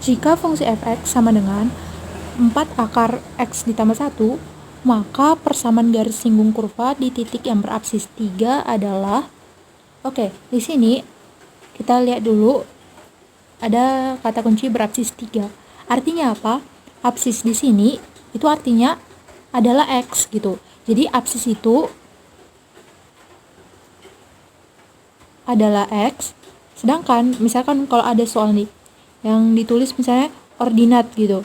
Jika fungsi fx sama dengan 4 akar x ditambah 1, maka persamaan garis singgung kurva di titik yang berabsis 3 adalah, oke, di sini kita lihat dulu ada kata kunci berabsis 3. Artinya apa? Absis di sini itu artinya adalah x gitu. Jadi absis itu adalah x, sedangkan misalkan kalau ada soal nih yang ditulis misalnya ordinat gitu.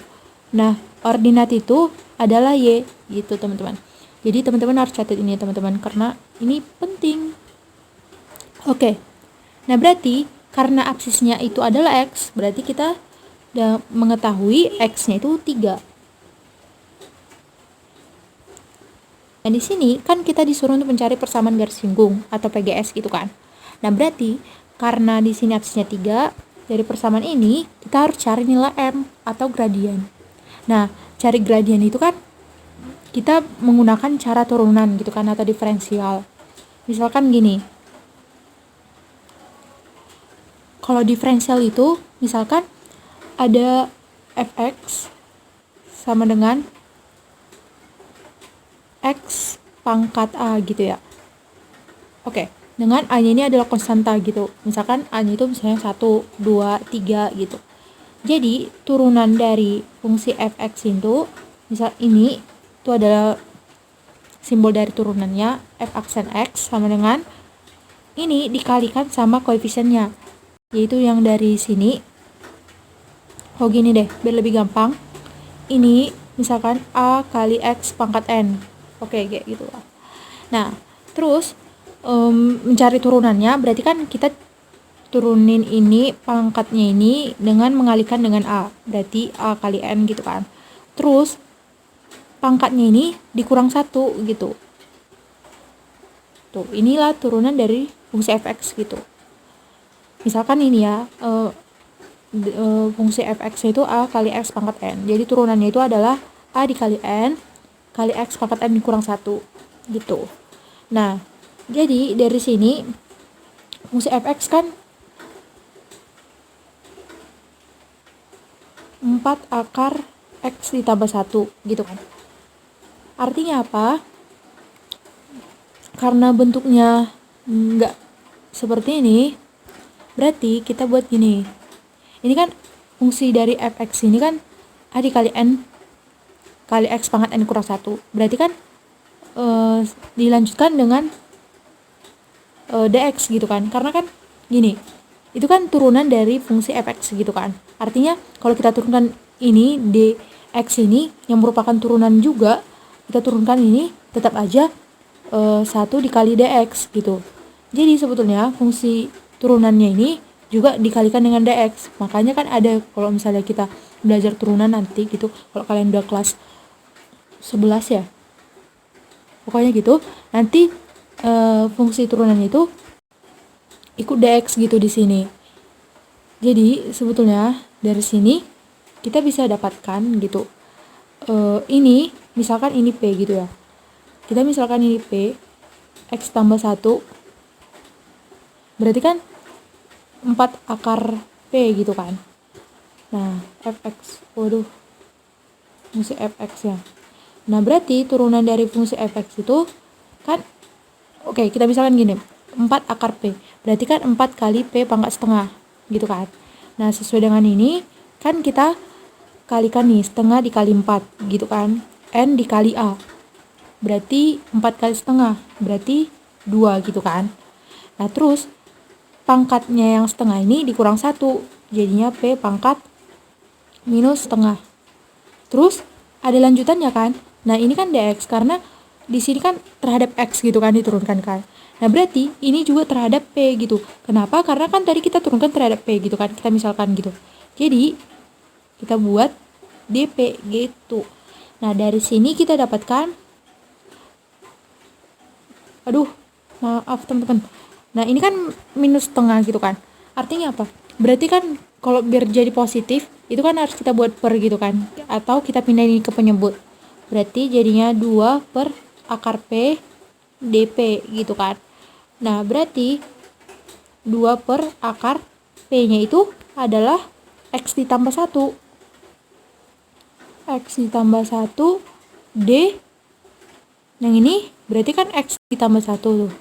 Nah, ordinat itu adalah y gitu, teman-teman. Jadi teman-teman harus catat ini ya, teman-teman, karena ini penting. Oke. Nah, berarti karena absisnya itu adalah x, berarti kita udah mengetahui x-nya itu 3. Nah, di sini kan kita disuruh untuk mencari persamaan garis singgung atau PGS gitu kan. Nah, berarti karena di sini absisnya 3, dari persamaan ini kita harus cari nilai m atau gradien. Nah, cari gradien itu kan kita menggunakan cara turunan gitu kan, atau diferensial. Misalkan gini, kalau diferensial itu misalkan ada fx sama dengan x pangkat a gitu ya. Oke, dengan a-nya ini adalah konstanta gitu. Misalkan a-nya itu misalnya 1, 2, 3 gitu. Jadi turunan dari fungsi fx itu, misal ini itu adalah simbol dari turunannya, f aksen x sama dengan ini dikalikan sama koefisiennya, yaitu yang dari sini. Oh gini deh, biar lebih gampang. Ini misalkan a kali x pangkat n. Oke, kayak gitu lah. Nah, terus mencari turunannya berarti kan kita turunin ini pangkatnya ini dengan mengalihkan dengan a, berarti a kali n gitu kan. Terus pangkatnya ini dikurang 1 gitu. Tuh, inilah turunan dari fungsi fx gitu. Misalkan ini ya, fungsi fx itu a kali x pangkat n. Jadi turunannya itu adalah a dikali n kali x pangkat n dikurang 1 gitu. Nah, jadi dari sini fungsi fx kan 4 akar x ditambah 1 gitu kan. Artinya apa? Karena bentuknya enggak seperti ini, berarti kita buat gini. Ini kan fungsi dari fx ini kan a dikali n kali x pangkat n kurang 1. Berarti kan dilanjutkan dengan dx gitu kan. Karena kan gini, itu kan turunan dari fungsi fx gitu kan. Artinya kalau kita turunkan ini dx ini yang merupakan turunan juga, kita turunkan ini tetap aja 1 dikali dx gitu. Jadi sebetulnya fungsi turunannya ini juga dikalikan dengan dx. Makanya kan ada, kalau misalnya kita belajar turunan nanti gitu, kalau kalian udah kelas 11 ya, pokoknya gitu, nanti fungsi turunannya itu ikut dx gitu di sini. Jadi sebetulnya dari sini kita bisa dapatkan gitu, ini misalkan ini p gitu ya. Kita misalkan ini p, x tambah 1, berarti kan 4 akar p gitu kan. Nah, fx, waduh, fungsi fx ya. Nah, berarti turunan dari fungsi fx itu kan, oke, kita misalkan gini, 4 akar p, berarti kan 4 kali p pangkat setengah gitu kan. Nah, sesuai dengan ini kan kita kalikan nih, setengah dikali 4 gitu kan, n dikali a, berarti 4 kali setengah, berarti 2 gitu kan. Nah, terus pangkatnya yang setengah ini dikurang 1, jadinya p pangkat minus setengah. Terus ada lanjutannya kan. Nah, ini kan dx, karena di sini kan terhadap x gitu kan diturunkan kan. Nah, berarti ini juga terhadap p gitu. Kenapa? Karena kan tadi kita turunkan terhadap p gitu kan. Kita misalkan gitu. Jadi kita buat dp gitu. Nah, dari sini kita dapatkan, aduh, maaf teman-teman. Nah, ini kan minus setengah gitu kan. Artinya apa? Berarti kan kalau biar jadi positif, itu kan harus kita buat per gitu kan. Atau kita pindahin ke penyebut. Berarti jadinya 2 per akar P dp gitu kan. Nah, berarti 2 per akar P-nya itu adalah X ditambah 1. X ditambah 1 D. Yang ini berarti kan X ditambah 1 tuh.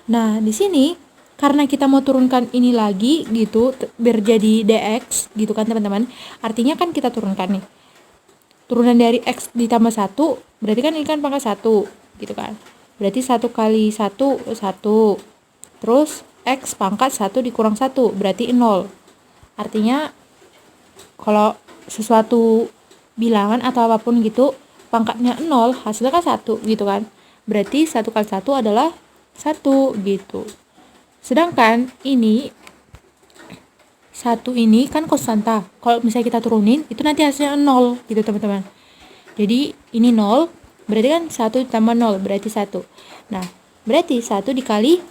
Nah, di sini karena kita mau turunkan ini lagi gitu biar jadi dx gitu kan teman-teman. Artinya kan kita turunkan nih. Turunan dari X ditambah 1 berarti kan ini kan pangkat 1 gitu kan. Berarti 1 kali 1 1. Terus X pangkat 1 dikurang 1 berarti 0. Artinya kalau sesuatu bilangan atau apapun gitu pangkatnya 0 hasilnya kan 1 gitu kan. Berarti 1 kali 1 adalah 1 gitu. Sedangkan ini 1 ini kan konstanta. Kalau misalnya kita turunin itu nanti hasilnya 0 gitu teman-teman. Jadi ini 0 berarti kan 1 ditambah 0 berarti 1. Nah, berarti 1 dikali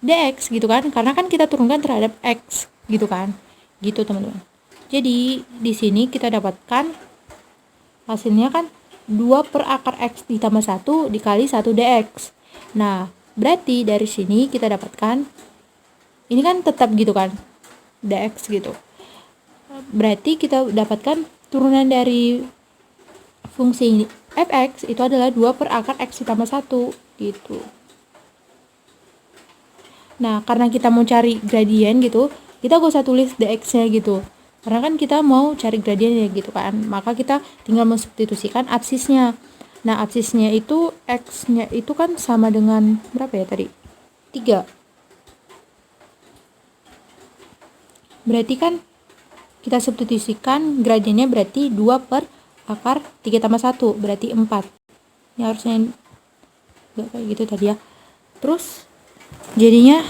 dx gitu kan, karena kan kita turunkan terhadap x gitu kan. Gitu teman-teman. Jadi di sini kita dapatkan hasilnya kan 2 per akar x ditambah 1 dikali 1 dx. Nah, berarti dari sini kita dapatkan ini kan tetap gitu kan, dx gitu. Berarti kita dapatkan turunan dari fungsi fx itu adalah 2 per akar x ditambah 1 gitu. Nah, karena kita mau cari gradien gitu, kita gak usah tulis dx-nya gitu. Karena kan kita mau cari gradiennya gitu kan. Maka kita tinggal mensubstitusikan absisnya. Nah, absisnya itu x-nya itu kan sama dengan berapa ya tadi? 3. Berarti kan kita substitusikan gradiennya berarti 2 per akar 3 tambah 1 berarti 4. Ini harusnya enggak kayak gitu tadi ya. Terus jadinya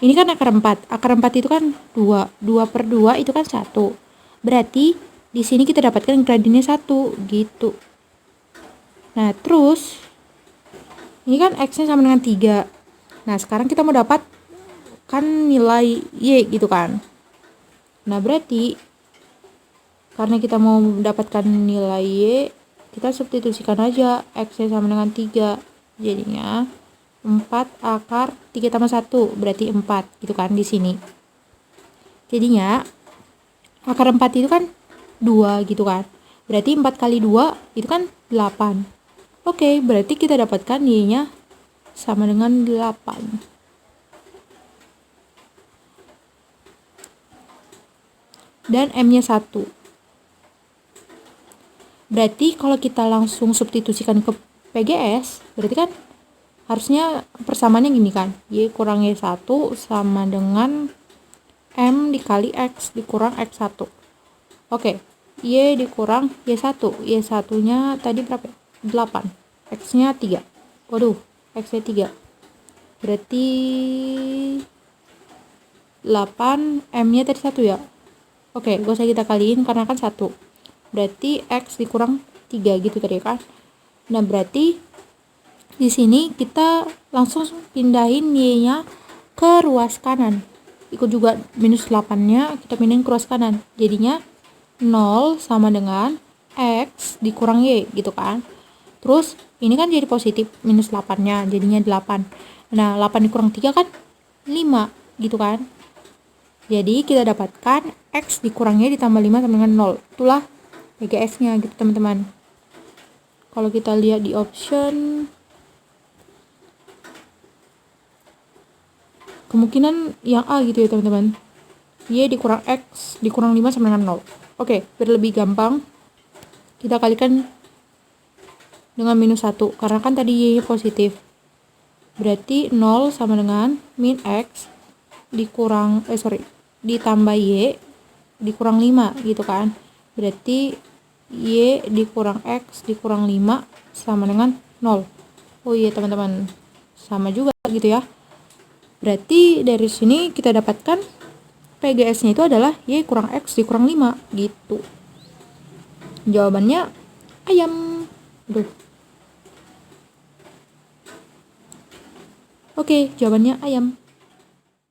ini kan akar 4. Akar 4 itu kan 2. 2 per 2 itu kan 1. Berarti di sini kita dapatkan gradiennya 1 gitu. Nah, terus ini kan x-nya sama dengan 3. Nah, sekarang kita mau dapat kan nilai y gitu kan. Nah, berarti karena kita mau mendapatkan nilai y, kita substitusikan aja x-nya sama dengan 3. Jadinya 4 akar 3 tambah 1 berarti 4 gitu kan di sini. Jadinya akar 4 itu kan 2 gitu kan. Berarti 4 kali 2 itu kan 8. Oke, berarti kita dapatkan y-nya sama dengan 8. Dan m-nya 1. Berarti kalau kita langsung substitusikan ke PGS, berarti kan harusnya persamaannya gini kan, y kurang y1 sama dengan m dikali x dikurang x1. Oke, y dikurang y1. Y1 nya tadi berapa? 8. X nya 3. Waduh, X nya 3. Berarti 8, M nya tadi 1 ya. Oke, gak usah kita kaliin karena kan 1. Berarti X dikurang 3 gitu tadi kan. Nah, berarti di sini kita langsung pindahin y-nya ke ruas kanan. Ikut juga minus 8-nya kita pindahin ke ruas kanan. Jadinya 0 sama dengan X dikurang y gitu kan. Terus ini kan jadi positif, minus 8-nya jadinya 8. Nah, 8 dikurang 3 kan 5 gitu kan. Jadi kita dapatkan X dikurang y ditambah 5 sama dengan 0. Itulah PGS-nya gitu teman-teman. Kalau kita lihat di option, kemungkinan yang A gitu ya teman-teman. Y dikurang X dikurang 5 sama dengan 0. Oke, biar lebih gampang kita kalikan dengan minus 1 karena kan tadi y positif. Berarti 0 sama dengan min X dikurang ditambah y dikurang 5 gitu kan. Berarti y dikurang X dikurang 5 sama dengan 0. Oh iya teman-teman, sama juga gitu ya. Berarti dari sini kita dapatkan PGS-nya itu adalah y kurang X dikurang 5 gitu. Jawabannya ayam. Aduh. Oke, jawabannya ayam.